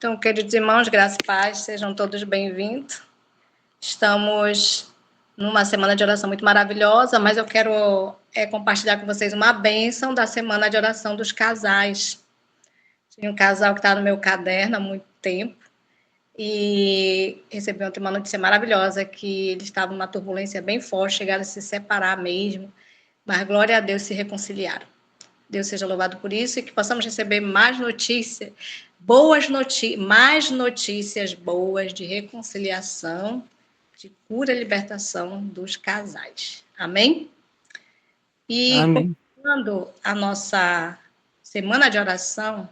Então, queridos irmãos, graça e paz, sejam todos bem-vindos. Estamos numa semana de oração muito maravilhosa, mas eu quero compartilhar com vocês uma bênção da semana de oração dos casais. Tinha um casal que está no meu caderno há muito tempo e recebi ontem uma notícia maravilhosa que eles estavam numa turbulência bem forte, chegaram a se separar mesmo, mas glória a Deus, se reconciliaram. Deus seja louvado por isso e que possamos receber mais notícias, mais notícias boas de reconciliação, de cura e libertação dos casais. Amém? E Amém. continuando a nossa semana de oração,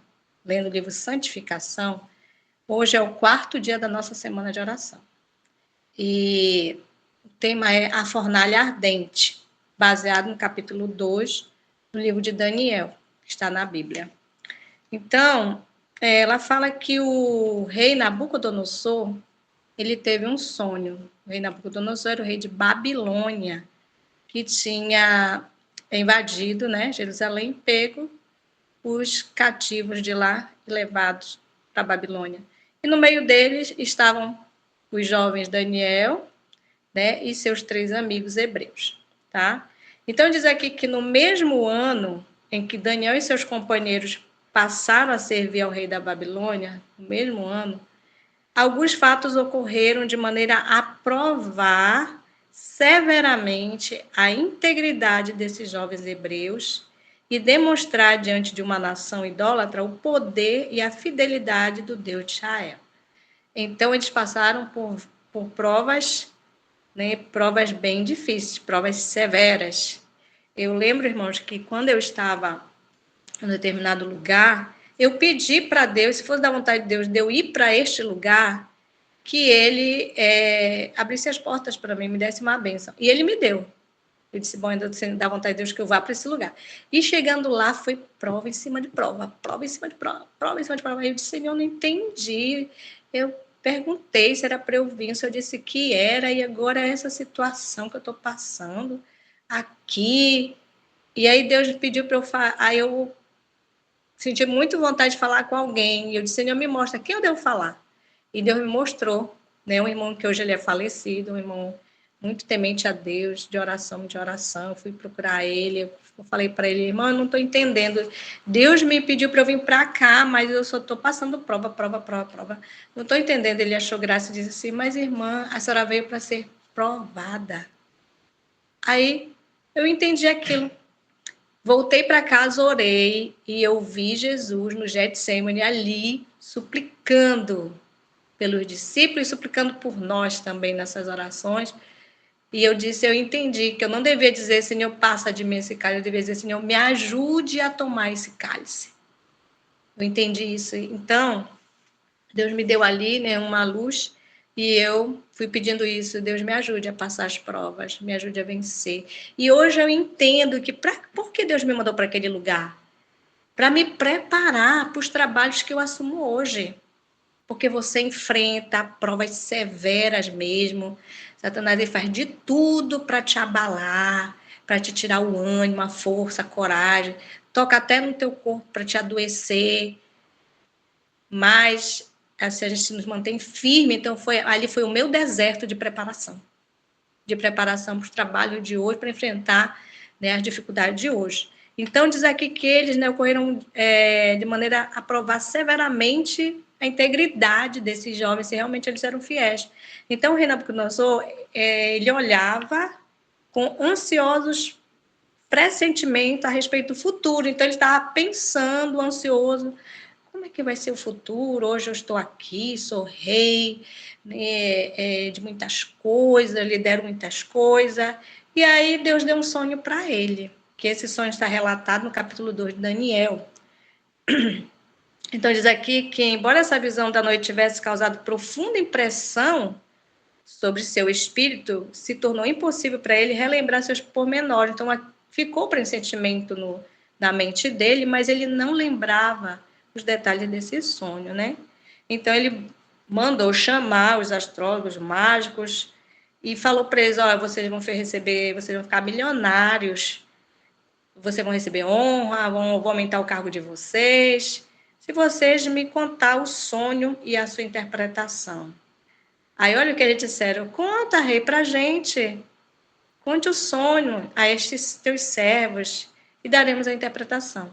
lendo o livro Santificação, hoje é o 4º dia da nossa semana de oração. E o tema é a fornalha ardente, baseado no capítulo 2 do livro de Daniel, que está na Bíblia. Então, ela fala que o rei Nabucodonosor, ele teve um sonho. O rei Nabucodonosor era o rei de Babilônia, que tinha invadido, né, Jerusalém, pego os cativos de lá e levados para a Babilônia. E no meio deles estavam os jovens Daniel, né, e seus 3 amigos hebreus, tá? Então diz aqui que no mesmo ano em que Daniel e seus companheiros passaram a servir ao rei da Babilônia, no mesmo ano, alguns fatos ocorreram de maneira a provar severamente a integridade desses jovens hebreus e demonstrar diante de uma nação idólatra o poder e a fidelidade do Deus de Israel. Então eles passaram por provas, né, provas bem difíceis, provas severas. Eu lembro, irmãos, que quando eu estava em um determinado lugar, eu pedi para Deus, se fosse da vontade de Deus, de eu ir para este lugar, que Ele abrisse as portas para mim, me desse uma bênção. E Ele me deu. Eu disse, bom, ainda dá vontade de Deus que eu vá para esse lugar. E chegando lá, foi prova em cima de prova, prova em cima de prova, prova em cima de prova. Eu disse, Senhor, não entendi. Eu perguntei se era para eu vir, se eu disse que era, e agora é essa situação que eu estou passando aqui. E aí Deus pediu para eu falar, aí eu senti muito vontade de falar com alguém, e eu disse, Senhor, me mostra quem eu devo falar. E Deus me mostrou, né, um irmão que hoje ele é falecido, um irmão muito temente a Deus, de oração. Eu fui procurar ele, eu falei para ele, irmão, eu não estou entendendo, Deus me pediu para eu vir para cá, mas eu só estou passando prova, não estou entendendo. Ele achou graça e disse assim, mas irmã, a senhora veio para ser provada. Aí eu entendi aquilo. Voltei para casa, orei, e eu vi Jesus no Getsemane ali, suplicando pelos discípulos, suplicando por nós também nessas orações. E eu disse, eu entendi que eu não devia dizer, Senhor, passa de mim esse cálice, eu devia dizer, Senhor, me ajude a tomar esse cálice. Eu entendi isso. Então, Deus me deu ali, né, uma luz, e eu fui pedindo isso, Deus me ajude a passar as provas, me ajude a vencer. E hoje eu entendo que, por que Deus me mandou para aquele lugar? Para me preparar para os trabalhos que eu assumo hoje. Porque você enfrenta provas severas mesmo. Satanás ele faz de tudo para te abalar, para te tirar o ânimo, a força, a coragem. Toca até no teu corpo para te adoecer. Mas assim, a gente nos mantém firme. Então ali foi o meu deserto de preparação. De preparação para o trabalho de hoje, para enfrentar, né, as dificuldades de hoje. Então, diz aqui que eles, né, ocorreram de maneira a provar severamente a integridade desses jovens, se realmente eles eram fiéis. Então, o rei Nabucodonosor, ele olhava com ansiosos pressentimentos a respeito do futuro. Então, ele estava pensando, ansioso, como é que vai ser o futuro? Hoje eu estou aqui, sou rei, né, de muitas coisas, lidero muitas coisas. E aí Deus deu um sonho para ele, que esse sonho está relatado no capítulo 2 de Daniel. Então diz aqui que, embora essa visão da noite tivesse causado profunda impressão sobre seu espírito, se tornou impossível para ele relembrar seus pormenores. Então ficou o pressentimento na mente dele, mas ele não lembrava os detalhes desse sonho, né? Então ele mandou chamar os astrólogos mágicos e falou para eles, olha, vocês vão ficar milionários, vocês vão receber honra, vão aumentar o cargo de vocês se vocês me contar o sonho e a sua interpretação. Aí olha o que eles disseram: conta, rei, para a gente. Conte o sonho a estes teus servos e daremos a interpretação.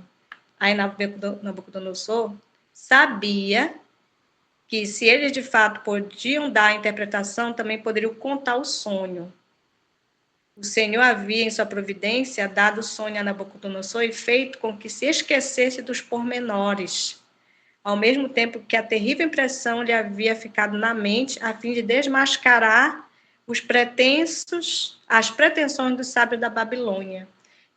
Aí Nabucodonosor sabia que se eles de fato podiam dar a interpretação, também poderiam contar o sonho. O Senhor havia, em sua providência, dado o sonho a Nabucodonosor e feito com que se esquecesse dos pormenores, ao mesmo tempo que a terrível impressão lhe havia ficado na mente, a fim de desmascarar as pretensões dos sábios da Babilônia.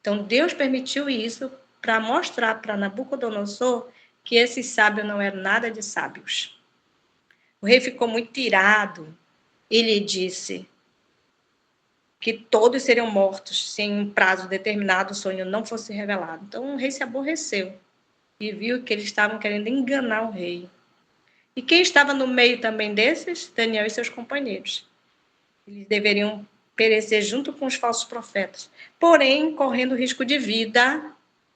Então, Deus permitiu isso para mostrar para Nabucodonosor que esses sábios não eram nada de sábios. O rei ficou muito irado. Ele disse que todos seriam mortos se em um prazo determinado o sonho não fosse revelado. Então, o rei se aborreceu e viu que eles estavam querendo enganar o rei. E quem estava no meio também desses? Daniel e seus companheiros. Eles deveriam perecer junto com os falsos profetas. Porém, correndo risco de vida,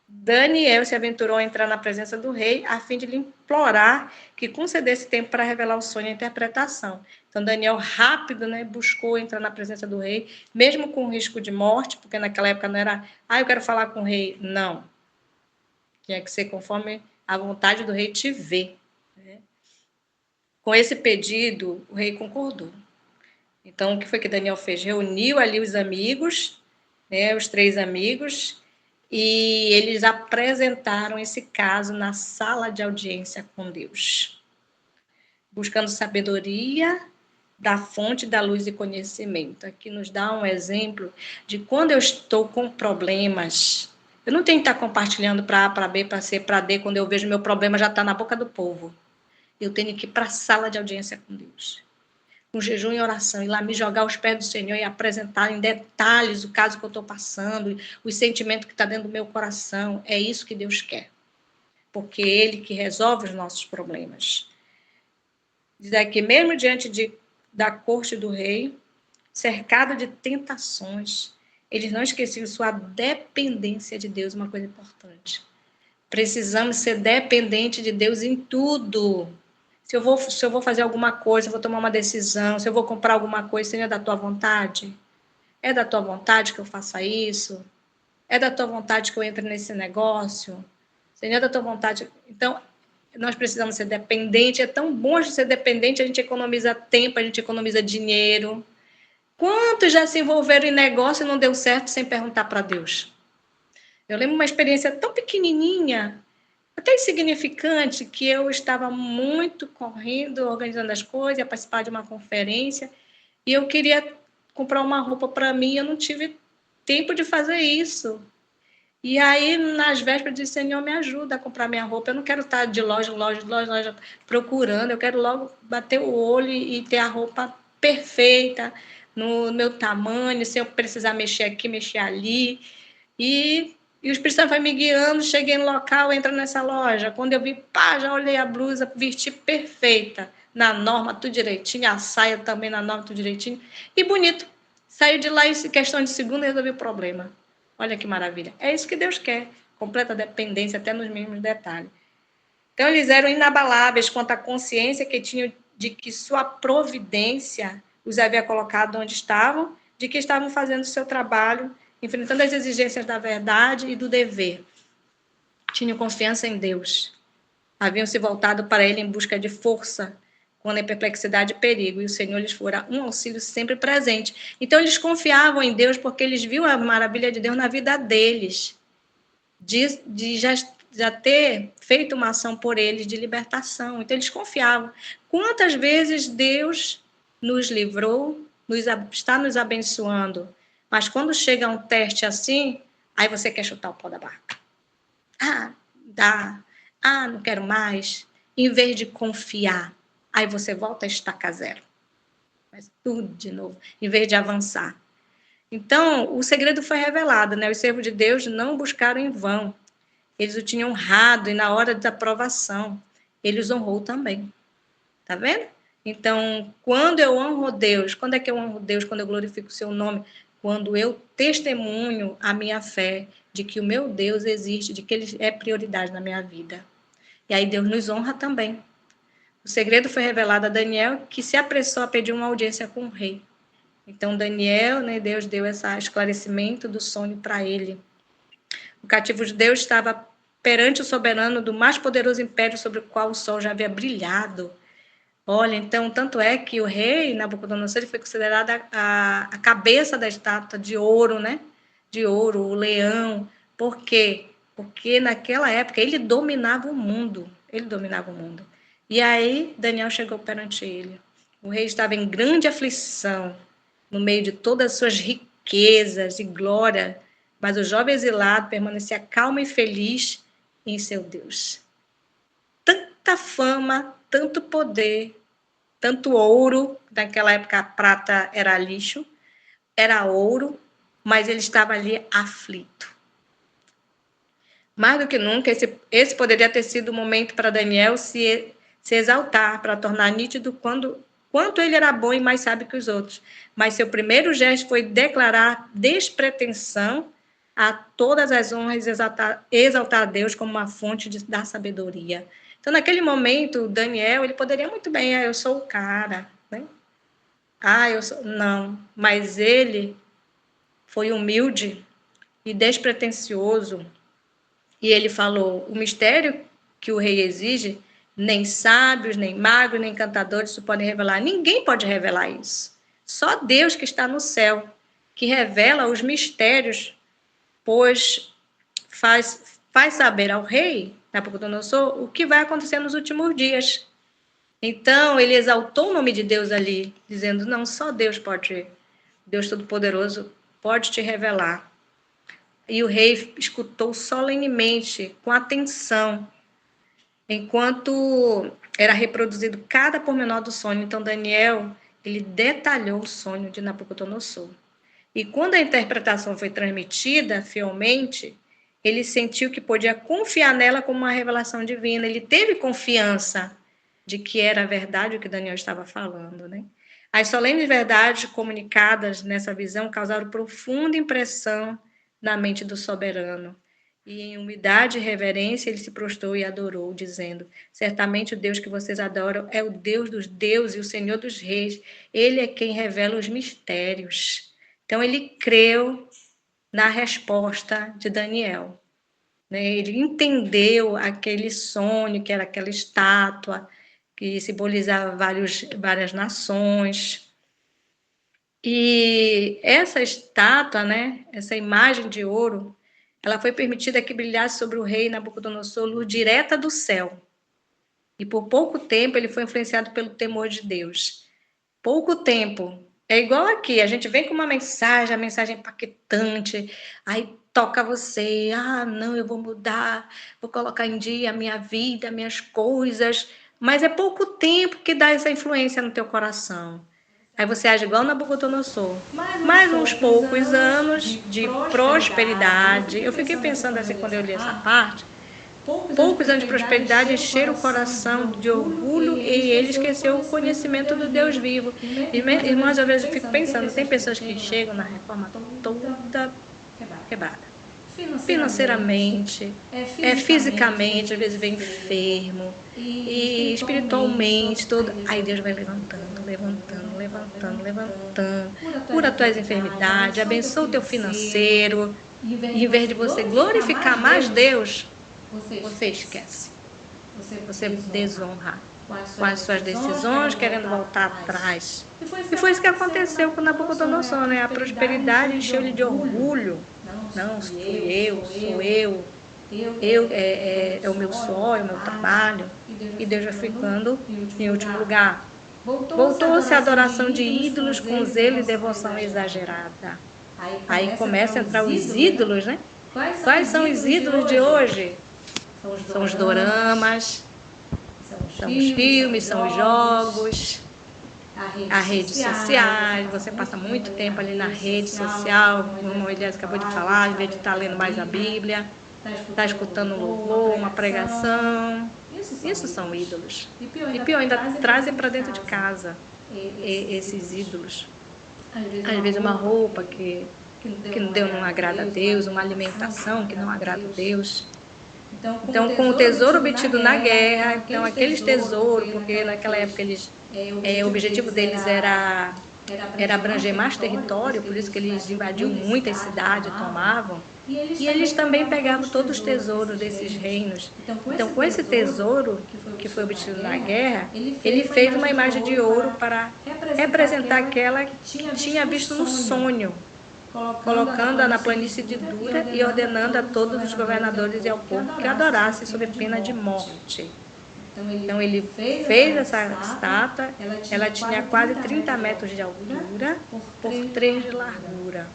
Daniel se aventurou a entrar na presença do rei a fim de lhe implorar que concedesse tempo para revelar o sonho e a interpretação. Então, Daniel rápido, buscou entrar na presença do rei, mesmo com risco de morte, porque naquela época não era, eu quero falar com o rei. Não. Tinha que ser conforme a vontade do rei te ver. Com esse pedido, o rei concordou. Então, o que foi que Daniel fez? Reuniu ali os amigos, os 3 amigos, e eles apresentaram esse caso na sala de audiência com Deus, buscando sabedoria da fonte da luz e conhecimento. Aqui nos dá um exemplo de quando eu estou com problemas. Eu não tenho que estar compartilhando para A, para B, para C, para D, quando eu vejo meu problema já está na boca do povo. Eu tenho que ir para a sala de audiência com Deus, com jejum e oração, ir lá me jogar aos pés do Senhor e apresentar em detalhes o caso que eu estou passando, os sentimentos que está dentro do meu coração. É isso que Deus quer, porque é Ele que resolve os nossos problemas. Diz aqui, mesmo diante da corte do rei, cercado de tentações, eles não esqueciam sua dependência de Deus, uma coisa importante. Precisamos ser dependentes de Deus em tudo. Se eu vou fazer alguma coisa, vou tomar uma decisão, se eu vou comprar alguma coisa, Senhor, é da tua vontade? É da tua vontade que eu faça isso? É da tua vontade que eu entre nesse negócio? Senhor, é da tua vontade? Então, nós precisamos ser dependentes. É tão bom de ser dependente, a gente economiza tempo, a gente economiza dinheiro. Quantos já se envolveram em negócio e não deu certo sem perguntar para Deus? Eu lembro uma experiência tão pequenininha, até insignificante, que eu estava muito correndo, organizando as coisas, ia participar de uma conferência, e eu queria comprar uma roupa para mim, eu não tive tempo de fazer isso. E aí, nas vésperas, eu disse, Senhor, me ajuda a comprar minha roupa, eu não quero estar de loja em loja procurando, eu quero logo bater o olho e ter a roupa perfeita, no meu tamanho, sem eu precisar mexer aqui, mexer ali. E o Espírito Santo vai me guiando, cheguei no local, entro nessa loja. Quando eu vi, já olhei a blusa, vesti perfeita, na norma, tudo direitinho, a saia também na norma, tudo direitinho. E bonito. Saí de lá em questão de segundo e resolvi o problema. Olha que maravilha. É isso que Deus quer. Completa dependência, até nos mínimos detalhes. Então, eles eram inabaláveis quanto à consciência que tinham de que sua providência os havia colocado onde estavam, de que estavam fazendo o seu trabalho, enfrentando as exigências da verdade e do dever. Tinham confiança em Deus. Haviam se voltado para Ele em busca de força, quando em perplexidade e perigo, e o Senhor lhes fora um auxílio sempre presente. Então, eles confiavam em Deus porque eles viam a maravilha de Deus na vida deles, de já ter feito uma ação por eles de libertação. Então, eles confiavam. Quantas vezes Deus nos livrou, está nos abençoando, mas quando chega um teste assim, aí você quer chutar o pau da barca. Não quero mais. Em vez de confiar, aí você volta a estacar zero. Mas tudo de novo, em vez de avançar. Então, o segredo foi revelado, Os servos de Deus não buscaram em vão. Eles o tinham honrado e na hora da provação, ele os honrou também. Tá vendo? Então, quando eu honro Deus, quando é que eu honro Deus? Quando eu glorifico o seu nome? Quando eu testemunho a minha fé de que o meu Deus existe, de que ele é prioridade na minha vida. E aí Deus nos honra também. O segredo foi revelado a Daniel, que se apressou a pedir uma audiência com o rei. Então Daniel, né, Deus deu esse esclarecimento do sonho para ele. O cativo judeu estava perante o soberano do mais poderoso império sobre o qual o sol já havia brilhado. Olha, então, tanto é que o rei Nabucodonosor ele foi considerado a cabeça da estátua de ouro, né? De ouro, o leão. Por quê? Porque naquela época ele dominava o mundo. Ele dominava o mundo. E aí Daniel chegou perante ele. O rei estava em grande aflição, no meio de todas as suas riquezas e glória, mas o jovem exilado permanecia calmo e feliz em seu Deus. Tanta fama, tanto poder, tanto ouro, naquela época a prata era lixo, era ouro, mas ele estava ali aflito. Mais do que nunca, esse poderia ter sido o momento para Daniel se exaltar, para tornar nítido quanto ele era bom e mais sábio que os outros. Mas seu primeiro gesto foi declarar despretensão a todas as honras, exaltar a Deus como uma fonte da sabedoria. Então, naquele momento, Daniel, ele poderia muito bem, eu sou o cara, né? Eu sou... Não, mas ele foi humilde e despretensioso, e ele falou, o mistério que o rei exige, nem sábios, nem magos, nem encantadores isso podem revelar. Ninguém pode revelar isso. Só Deus que está no céu, que revela os mistérios, pois faz saber ao rei Nabucodonosor o que vai acontecer nos últimos dias. Então, ele exaltou o nome de Deus ali, dizendo, não, só Deus pode, Deus Todo-Poderoso pode te revelar. E o rei escutou solenemente, com atenção, enquanto era reproduzido cada pormenor do sonho. Então, Daniel, ele detalhou o sonho de Nabucodonosor. E quando a interpretação foi transmitida fielmente, ele sentiu que podia confiar nela como uma revelação divina. Ele teve confiança de que era verdade o que Daniel estava falando, né? As solenes verdades comunicadas nessa visão causaram profunda impressão na mente do soberano. E em humildade e reverência ele se prostrou e adorou, dizendo, certamente o Deus que vocês adoram é o Deus dos deuses e o Senhor dos reis. Ele é quem revela os mistérios. Então, ele creu na resposta de Daniel. Ele entendeu aquele sonho, que era aquela estátua, que simbolizava várias nações. E essa estátua, né, essa imagem de ouro, ela foi permitida que brilhasse sobre o rei Nabucodonosor, luz direta do céu. E por pouco tempo ele foi influenciado pelo temor de Deus. Pouco tempo. É igual aqui, a gente vem com uma mensagem, a mensagem impactante, aí toca você, não, eu vou mudar, vou colocar em dia a minha vida, minhas coisas, mas é pouco tempo que dá essa influência no teu coração. Aí você age igual Nabucodonosor. Mais uns poucos anos de prosperidade. Eu fiquei pensando assim quando eu li essa parte. Poucos anos de prosperidade encheram o coração de orgulho e ele esqueceu o conhecimento do Deus vivo. Irmãs, às vezes eu fico pensando, tem pessoas que chegam na reforma toda quebrada. Financeiramente, fisicamente, às vezes vem enfermo, e espiritualmente, todo. Aí Deus vai levantando. Cura as tuas enfermidades, abençoa o teu financeiro. E em vez de você glorificar mais Deus, você esquece. Você desonra com as suas decisões, querendo voltar atrás. E foi isso que aconteceu com Nabucodonosor, né? A prosperidade encheu-lhe de orgulho. Não, sou eu. É o meu sonho, é o meu trabalho. E Deus vai ficando em último lugar. Voltou-se a adoração de ídolos com zelo e devoção exagerada. Aí começa a entrar os ídolos, né? Quais são os ídolos de hoje? São os doramas, são os filmes, são os jogos, as redes sociais. Você passa muito tempo ali na rede social, como o Elias acabou de falar, em vez de estar lendo mais a Bíblia, está escutando um louvor, uma pregação. Isso são ídolos. E pior, ainda trazem para dentro de casa esses ídolos. Às vezes uma roupa que não agrada a Deus, uma alimentação que não agrada a Deus. Então, com o tesouro obtido na guerra, então aqueles tesouros, porque naquela época o objetivo deles era abranger mais território, por isso que eles invadiam muitas cidades, tomavam. E eles também pegavam todos os tesouros desses reinos. Então, com esse tesouro que foi obtido na guerra, ele fez uma imagem de ouro para representar aquela que tinha visto no sonho, colocando-a na planície de Dura e ordenando a todos os governadores e ao povo que adorassem sob pena de morte. Então ele fez essa estátua, ela tinha quase 30 metros de altura por 3 de largura.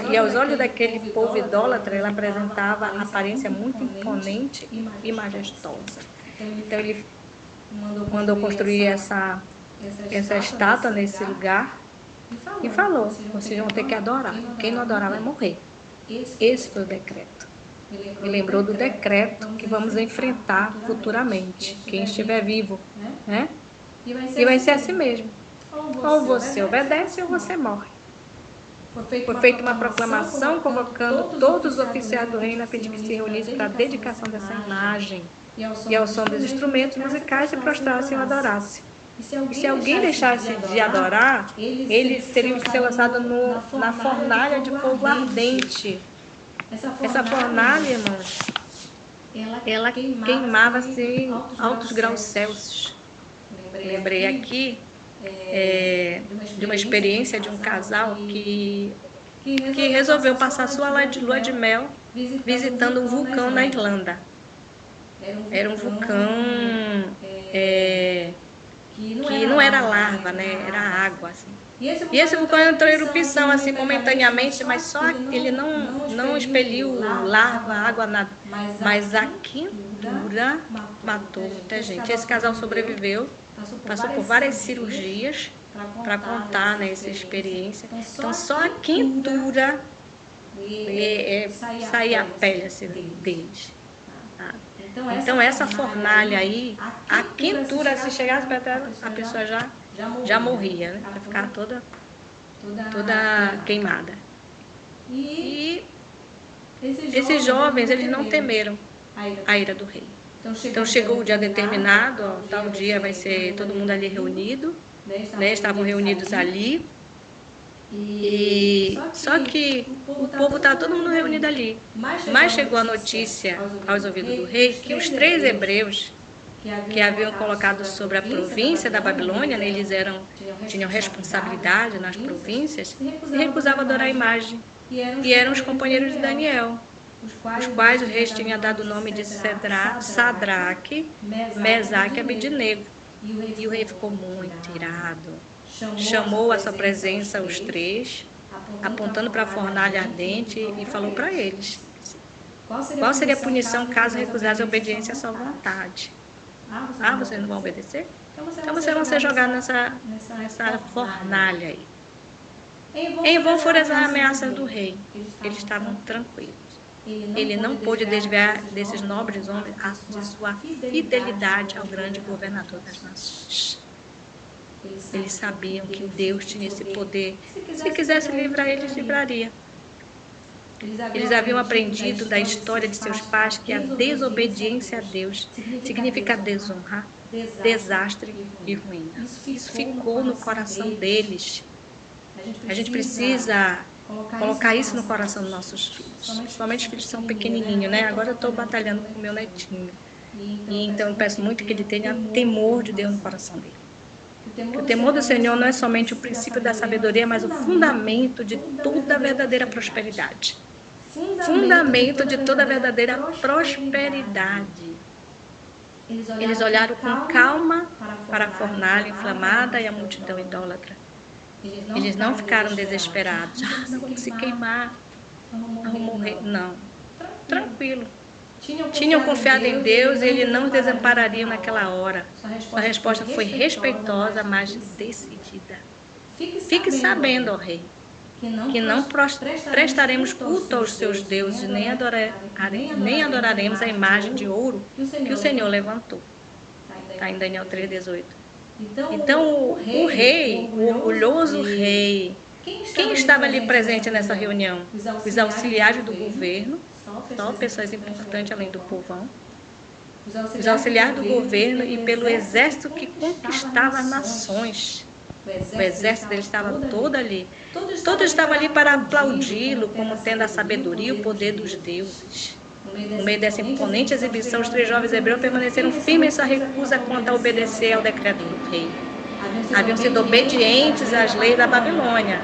E aos olhos daquele povo idólatra, ela apresentava aparência muito imponente e majestosa. Então ele mandou construir essa estátua nesse lugar e falou: vocês vão ter que adorar. Quem não adorar vai morrer. Esse foi o decreto. E lembrou do decreto que vamos enfrentar futuramente, quem estiver vivo, né? E vai ser assim mesmo. Ou você obedece ou você morre. Foi feita uma proclamação convocando todos os oficiais do reino a fim de que se reunissem para a dedicação dessa imagem. E ao som dos instrumentos musicais se prostrassem e o adorassem. E se alguém deixasse de adorar, eles teriam que ser lançados na fornalha de fogo ardente. Essa fornalha, irmãos, ela queimava-se em altos graus Celsius. Lembrei aqui de uma experiência de um casal que resolveu passar sua lua de mel visitando um vulcão na Irlanda. Era um vulcão que não era lava, né? Era água, assim. E esse vulcão entrou em erupção, assim, momentaneamente, mas só ele não expeliu lava, água, nada. Mas a quentura matou muita gente. Esse casal sobreviveu, passou por várias cirurgias para contar, né, essa experiência. Então, só a quentura saía a pele assim, deles. Então, essa fornalha aí, a quentura, se chegasse perto dela, a pessoa já morria, né? Para ficar toda queimada. E esses jovens, eles não temeram a ira do rei. Então chegou o dia determinado, ó, tal dia vai ser todo mundo ali reunido, né? Estavam reunidos ali. E só que o povo estava todo mundo reunido ali. Mas chegou a notícia aos ouvidos do rei que os 3 hebreus que haviam colocado sobre a província da Babilônia, né, eles tinham responsabilidade nas províncias, e recusavam adorar a imagem. E eram os companheiros de Daniel, os quais o rei tinha dado o nome de Sadraque, Mesaque e Abednego. E o rei ficou muito irado. Chamou à sua presença os 3, apontando para a fornalha ardente, e falou para eles: qual seria a punição caso recusassem a obediência à sua vontade? Vocês não vão obedecer? Então vocês vão ser jogados nessa fornalha aí. Em vão foram as ameaças do rei. Eles estavam tranquilos. Ele não pôde desviar desses nobres homens de sua fidelidade ao grande governador das nações. Eles sabiam que Deus tinha esse poder. Se quisesse livrar eles, livraria. Eles haviam aprendido da história de seus pais que a desobediência a Deus significa desonra, desastre e ruína. Isso ficou no coração deles. A gente precisa colocar isso no coração dos nossos filhos. Principalmente os filhos que são pequenininhos, né? Agora eu estou batalhando com o meu netinho. E então eu peço muito que ele tenha temor de Deus no coração dele. O temor do Senhor não é somente o princípio da sabedoria, mas o fundamento de toda a verdadeira prosperidade. Fundamento de toda a verdadeira prosperidade. Eles olharam com calma para a fornalha inflamada e a multidão idólatra. Eles não ficaram desesperados. Não vamos se queimar, vamos morrer. Não. Tranquilo. Tinham confiado em Deus e Ele não os desampararia naquela hora. Sua resposta foi respeitosa, mas decidida. Fique sabendo, ó rei, que não prestaremos culto aos seus deuses, nem adoraremos a imagem de ouro que o Senhor levantou. Está em Daniel 3,18. Então o rei, o orgulhoso rei, quem estava ali presente nessa reunião? Os auxiliares do governo, só pessoas importantes além do povão, os auxiliares do governo e pelo exército que conquistava as nações. O exército dele estava todo ali. Todos estavam ali para aplaudi-lo, como tendo a sabedoria e o poder dos deuses. No meio dessa imponente exibição, os 3 jovens hebreus permaneceram firmes em sua recusa quanto a obedecer ao decreto do rei. Haviam sido obedientes às leis da Babilônia,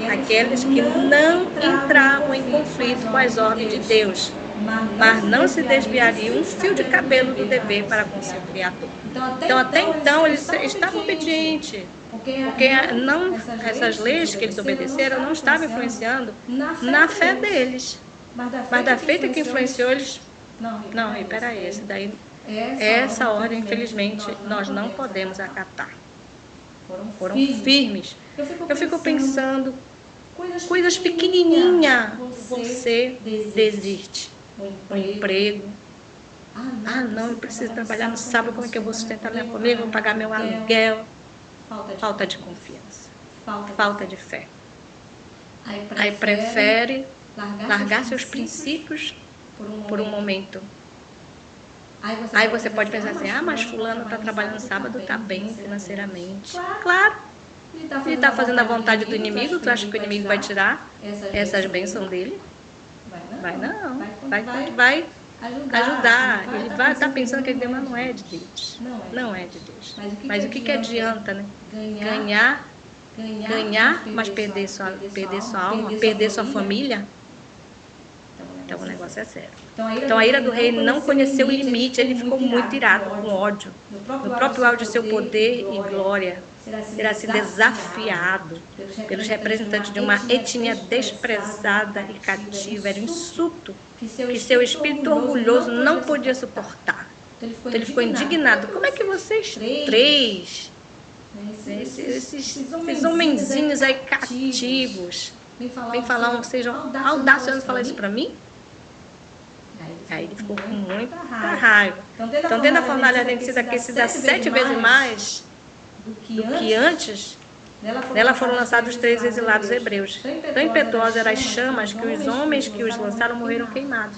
aqueles que não entravam em conflito com as ordens de Deus, mas não se desviariam um fio de cabelo do dever para com seu Criador. Então, até então, eles estavam obedientes, porque não, essas leis que eles obedeceram não estavam influenciando na fé deles. Mas da feita que influenciou eles... Não, espera aí, essa ordem, infelizmente, nós não podemos acatar. Foram firmes. Eu fico pensando, coisas pequenininhas, você desiste. Um emprego. Não, eu preciso trabalhar no sábado, como é que eu vou sustentar minha família, vou pagar meu aluguel? Falta de confiança, falta de fé. Aí prefere largar seus princípios por um momento. Aí você pode pensar assim, mas fulano está trabalhando no sábado, está bem financeiramente. Claro, ele está fazendo a vontade do inimigo, tu acha que o inimigo vai tirar essas bênçãos dele? Vai não, vai ajudar. Ele vai estar pensando que aquele tema não é de Deus. Não é de Deus. Mas o que adianta, né? Ganhar, mas perder sua alma, perder sua família? Então o negócio é sério. Então a ira do rei não conheceu o limite, ele ficou muito irado, com ódio. No próprio auge de seu poder e glória, será se desafiado pelos representantes de uma etnia desprezada e cativa. Era um insulto que seu espírito orgulhoso não podia suportar. Então ele ficou indignado. Como é que vocês 3, esses homenzinhos aí cativos, vem falar, sejam audaciosos falar isso para mim? Aí ele ficou com muita raiva. Então, dentro da fornalha ardente sido aquecida 7 vezes mais do que antes, nela foram lançados os 3 exilados hebreus. Tão impetuosas eram as chamas que os homens que os lançaram morreram queimados.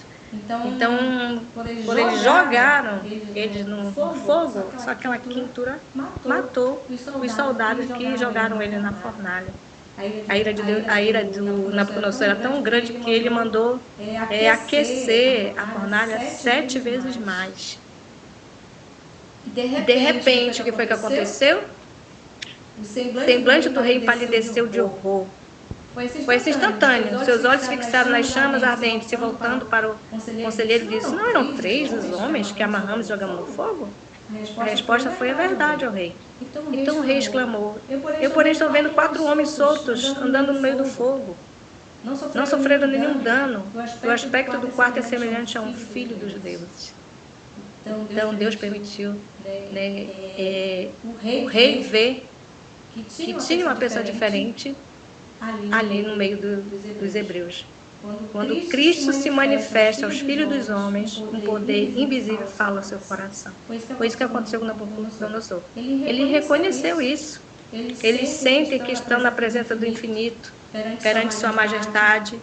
Então, quando eles jogaram eles no fogo, só aquela quentura matou os soldados que jogaram ele na fornalha. A ira do Nabucodonosor era tão grande que ele mandou aquecer a fornalha 7 vezes mais. De repente, o que foi que aconteceu? O semblante do rei empalideceu de horror. Foi instantâneo. Seus olhos fixados nas chamas ardentes, se voltando para o conselheiro, disse: não eram 3 os homens que amarramos e jogamos no fogo? A resposta foi: a verdade, ó rei. Então o rei exclamou: eu, porém, estou vendo 4 homens soltos andando no meio do fogo. Não sofreram nenhum dano. O aspecto do quarto é semelhante a um filho dos deuses. Então Deus permitiu, o rei ver que tinha uma pessoa diferente ali no meio dos hebreus. Quando Cristo se manifesta aos filhos dos homens, um poder invisível fala ao seu coração. Foi isso que aconteceu com Nabucodonosor. Ele reconheceu isso. Eles sentem que estão na presença do infinito, perante sua majestade.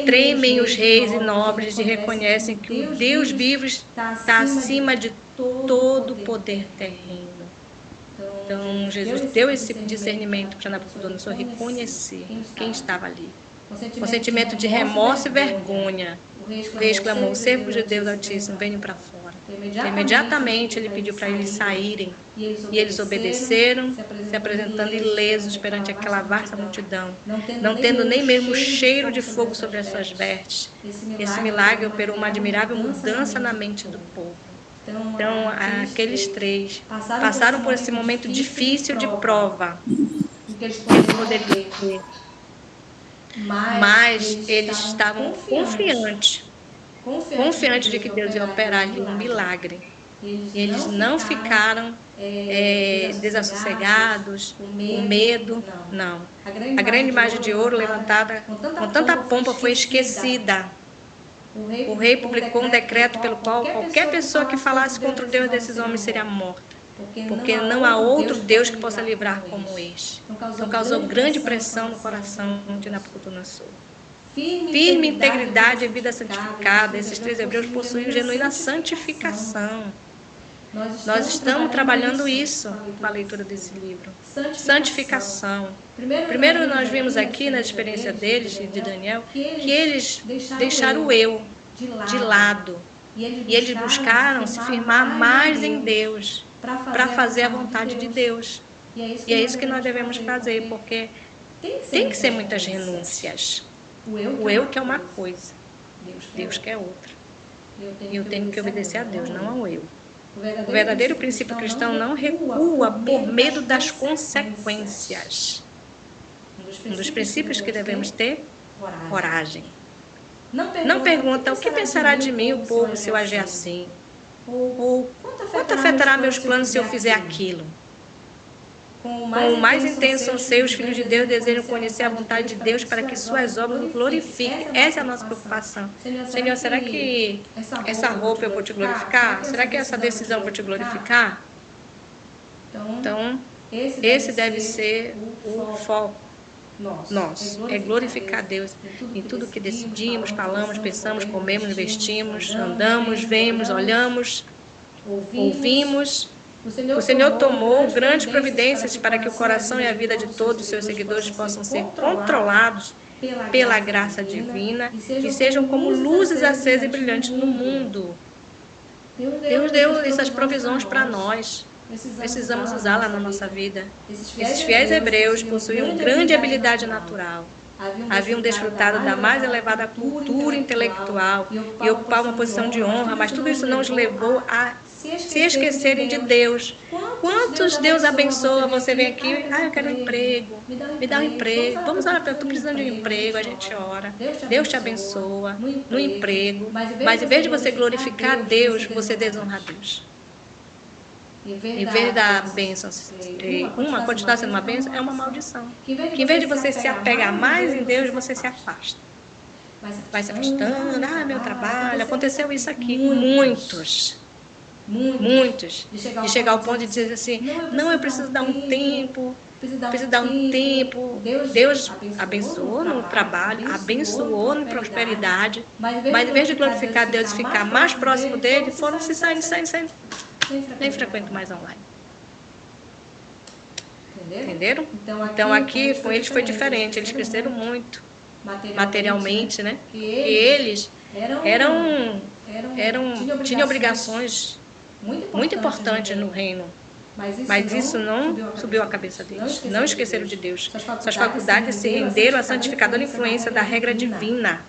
Tremem os reis e nobres e reconhecem que o Deus vivo está acima de todo poder terreno. Então, Jesus deu esse discernimento para Nabucodonosor reconhecer quem estava ali. Com sentimento de remorso e vergonha, o rei exclamou: servos de Deus Altíssimo, venham para fora. Então, imediatamente ele pediu para eles saírem, e eles obedeceram, se apresentando ilesos perante aquela vasta multidão, não tendo nem mesmo o cheiro de fogo sobre as suas vestes. Esse milagre operou uma admirável mudança na mente do povo. Então, aqueles 3 passaram por esse momento difícil de prova, que eles poderiam ter. Mas eles estavam confiantes de que Deus ia operar ali um milagre. E eles não ficaram desassossegados, com medo, não. A grande imagem de ouro levantada com tanta pompa foi esquecida. O rei publicou um decreto pelo qual qualquer pessoa que falasse contra o Deus desses homens seria morta, porque não há outro Deus que possa livrar como este. Então causou grande pressão no coração de Nabucodonosor. firme, integridade e vida santificada. Esses 3 hebreus possuem genuína santificação. Nós estamos trabalhando isso com a leitura desse livro. Santificação. Primeiro nós vimos aqui na experiência deles, de Daniel, que eles deixaram o eu de lado. E eles buscaram se firmar mais em Deus, para fazer a vontade de Deus. E é isso que nós devemos fazer, porque tem que ser muitas renúncias. O eu quer uma coisa, Deus quer outra. E eu tenho que obedecer a Deus, não ao eu. O verdadeiro princípio cristão não recua por medo das consequências. Um dos princípios que devemos ter, coragem. Não pergunta o que pensará de mim o povo se eu agir assim. Ou quanto afetará meus planos se eu fizer aquilo. Com o mais intenso anseio, os filhos de Deus desejam conhecer a vontade de Deus para que suas obras o glorifiquem. Essa é a nossa preocupação. Senhor, será que essa roupa eu vou te glorificar? Será que essa decisão eu vou te glorificar? Então, esse deve ser o foco nosso. É glorificar Deus em tudo que decidimos, falamos, pensamos, comemos, vestimos, andamos, vemos, olhamos, ouvimos. O Senhor tomou grandes providências para que o coração e a vida de todos os seus seguidores possam ser controlados pela graça divina e sejam como luzes acesas e brilhantes no mundo. Deus deu essas provisões para nós. Precisamos usá-la na nossa vida. Esses fiéis hebreus possuíam grande habilidade natural. Haviam desfrutado da mais elevada cultura intelectual e ocupavam uma posição de honra, mas tudo isso não os levou a se esquecerem de Deus. Quantos Deus abençoa? Você vem aqui, eu quero um emprego, me dá um emprego. Vamos orar, estou precisando de um emprego, a gente ora. Deus te abençoa no emprego, mas em vez de você glorificar Deus, você desonra Deus. Em vez da bênção, uma continuar sendo uma bênção, é uma maldição. Que em vez de você se apegar mais em Deus, você se afasta. Vai se afastando, meu trabalho, aconteceu isso aqui. Muitos. De chegar ao ponto de dizer assim, não, eu preciso dar um tempo, Deus abençoou no trabalho, abençoou na prosperidade, mas em vez de glorificar Deus e ficar mais próximo dele, foram se saindo. Nem frequento mais online. Entenderam? Então aqui com eles foi diferente, eles cresceram muito materialmente, né? E eles tinham obrigações muito importantes no reino. Mas isso não subiu a cabeça deles. Não esqueceram de Deus. Suas faculdades se renderam à santificadora influência da regra divina.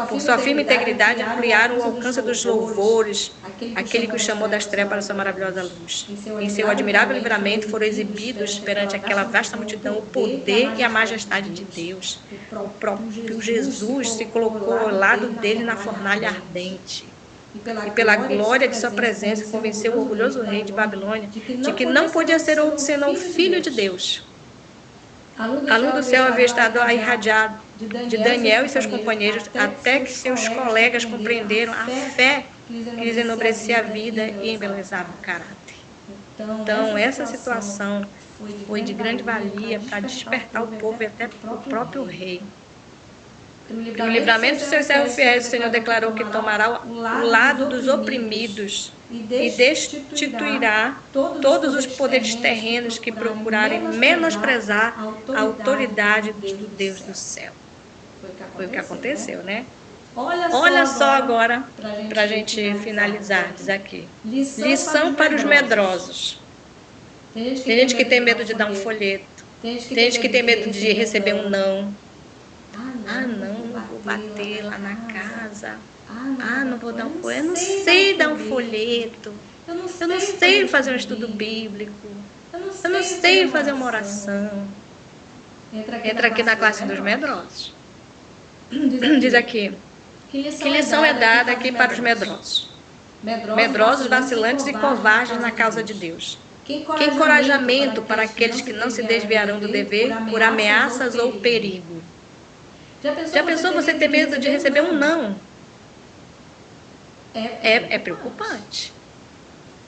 Por sua firme integridade, ampliaram o alcance dos louvores, aquele que os chamou das trevas para sua maravilhosa luz. Em seu admirável livramento foram exibidos perante aquela vasta multidão o poder e a majestade de Deus. O próprio Jesus se colocou ao lado dele na fornalha ardente. E pela glória de sua presença convenceu o orgulhoso rei de Babilônia de que não podia ser outro senão o Filho de Deus. A luz do céu havia estado irradiado de Daniel e seus companheiros até que seus colegas compreenderam a fé que lhes enobrecia a vida e embelezava o caráter. Então, essa situação foi de grande valia para despertar o povo e até o próprio rei. No livramento dos seus servos fiéis, o Senhor declarou que tomará o lado dos oprimidos e destituirá todos os poderes terrenos que procurarem menosprezar a autoridade do Deus do céu. Foi o que aconteceu, né? Olha só agora, para a gente finalizar, diz aqui. Lição para os medrosos. Tem gente que tem medo de dar um folheto. Tem gente que tem medo de receber um não. Não vou bater lá na casa. Não vou dar um folheto. Eu não sei dar um folheto. Eu não sei fazer um estudo bíblico. Eu não sei fazer uma oração. Entra aqui na classe dos medrosos. Diz aqui. Que lição é dada aqui para os medrosos? Medrosos, vacilantes e covardes na causa de Deus. Que encorajamento para aqueles que não se desviarão do dever por ameaças ou perigo. Já pensou você ter medo de receber um não? É preocupante.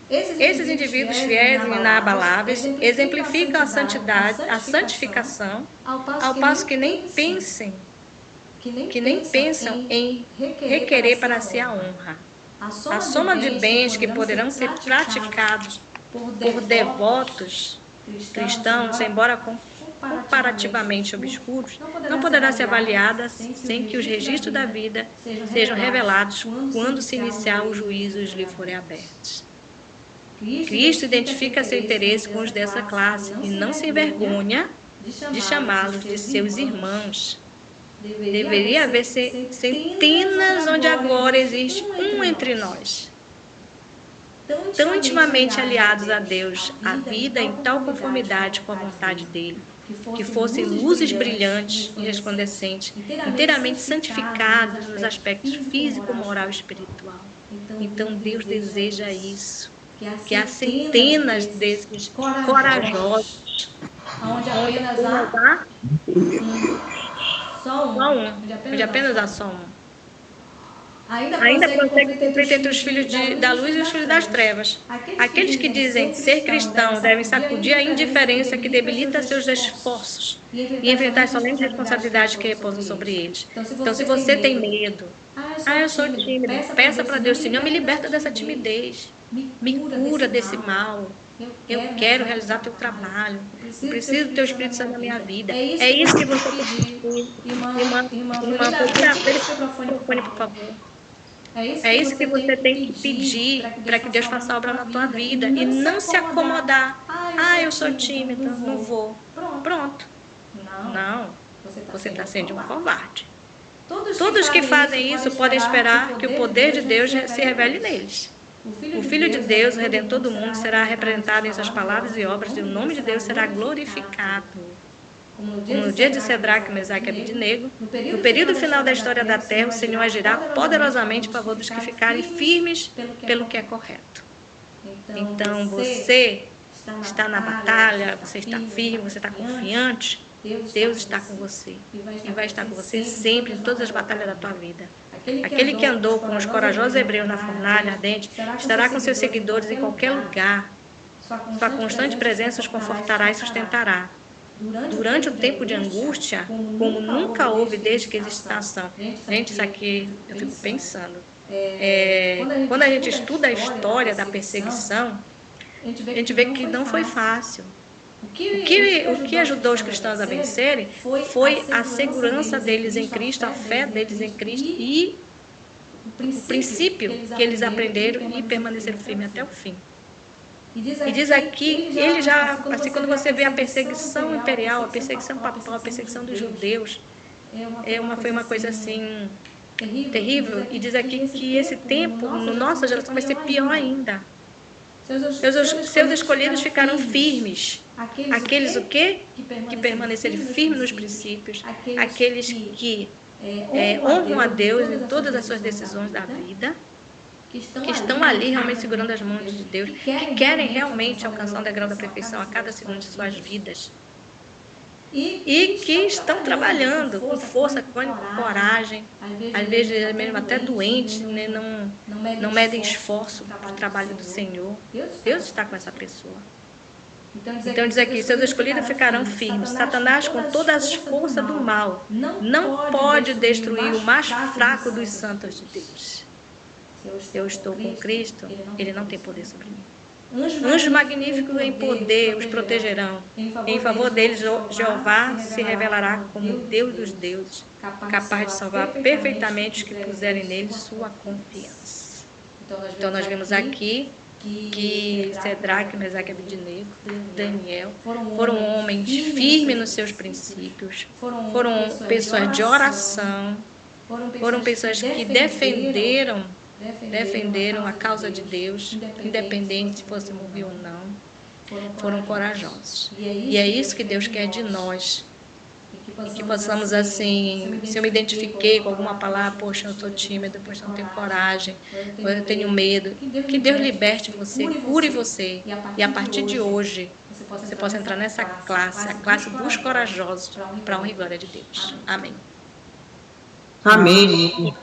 Esses indivíduos fiéis e inabaláveis exemplificam a santidade, a santificação, ao passo que nem pensem que nem pensam em requerer para si a honra. A soma de bens que poderão ser praticados por devotos cristãos, embora comparativamente obscuros, não poderá ser avaliada sem que os registros da vida sejam revelados quando se iniciar os juízos lhe forem abertos. Cristo identifica seu interesse com os dessa classe e não se envergonha de chamá-los de seus irmãos. Deveria haver centenas onde agora existe um entre nós, tão intimamente aliados a Deus, a vida em tal conformidade com a vontade dele, que fossem luzes brilhantes e resplandecentes, inteiramente santificados nos aspectos físico, moral e espiritual. Então Deus deseja isso, que há centenas desses corajosos, onde apenas há só um, onde apenas há só um. Ainda consegue conflito entre os filhos da luz e os filhos das trevas. Aqueles que dizem ser cristãos devem sacudir a indiferença que debilita seus esforços e enfrentar as solenes responsabilidades que repousam sobre eles. Então, se você tem medo, eu sou tímido, peça para Deus, Senhor, me liberta dessa timidez, me cura desse mal. Eu quero realizar teu trabalho. Eu preciso do teu Espírito Santo na minha vida. É isso que você tem que pedir. Irmã, microfone, por favor. É isso que você tem que pedir para que Deus faça a obra na tua vida e não se acomodar. Eu sou tímida, não vou. Pronto. Não, você está sendo um covarde. Todos que fazem isso podem esperar que o poder de Deus se revele neles. O Filho de Deus, o Redentor do mundo, será representado em suas palavras e obras e o nome de Deus será glorificado. Como no dia de Cedraque, Mesaque e Abednego, no período final da história da terra, o Senhor agirá poderosamente em favor dos que ficarem firmes pelo que é correto. Então, você está na batalha, você está firme, você está confiante, Deus está com você e vai estar com você sempre em todas as batalhas da tua vida. Aquele que andou com os corajosos hebreus na fornalha ardente estará com seus seguidores em qualquer lugar. Sua constante presença os confortará e sustentará. Durante o tempo de angústia, como nunca houve desde que existe nação. Gente, isso aqui eu fico pensando. Quando a gente estuda a história da perseguição, a gente vê que não foi fácil. O que ajudou os cristãos a vencerem foi a segurança deles em Cristo, a fé deles em Cristo e o princípio que eles aprenderam e permaneceram firmes até o fim. E diz aqui, ele já, assim, quando você vê a perseguição imperial, a perseguição papal, a perseguição dos judeus, foi uma coisa assim terrível. E diz aqui que esse tempo, na nossa geração, vai ser pior ainda. Seus escolhidos ficaram firmes. Aqueles o quê? Que permaneceram firmes nos princípios. Aqueles que honram a Deus em todas as suas decisões da vida. Que estão ali realmente segurando as mãos de Deus. Que querem realmente alcançar um degrau da perfeição a cada segundo de suas vidas. E que estão trabalhando com força, com coragem, às vezes mesmo até doentes, né? Não medem esforço para o trabalho do Senhor. Deus está com essa pessoa. Então diz aqui, seus escolhidos ficarão firmes. Satanás, com todas as forças do mal, não pode destruir o mais fraco dos santos de Deus. Se eu estou com Cristo, ele não tem poder sobre mim. Anjos magníficos em poder os protegerão. Em favor deles, Jeová se revelará como Deus dos deuses, capaz de salvar perfeitamente os que puserem nele sua confiança. Então nós vemos aqui que Cedraque, Mesaque e Abednego, Daniel, foram homens firmes nos seus princípios, foram pessoas de oração, foram pessoas que defenderam a causa de Deus, independente se fosse mover ou não, foram corajosos. E é isso que Deus quer de nós. E que possamos, assim, se eu me identifiquei com alguma palavra, poxa, eu estou tímida, poxa, eu não tenho coragem, eu tenho medo, que Deus liberte você, cure você. E a partir de hoje, você possa entrar nessa classe, a classe dos corajosos, para a honra e glória de Deus. Amém. Amém.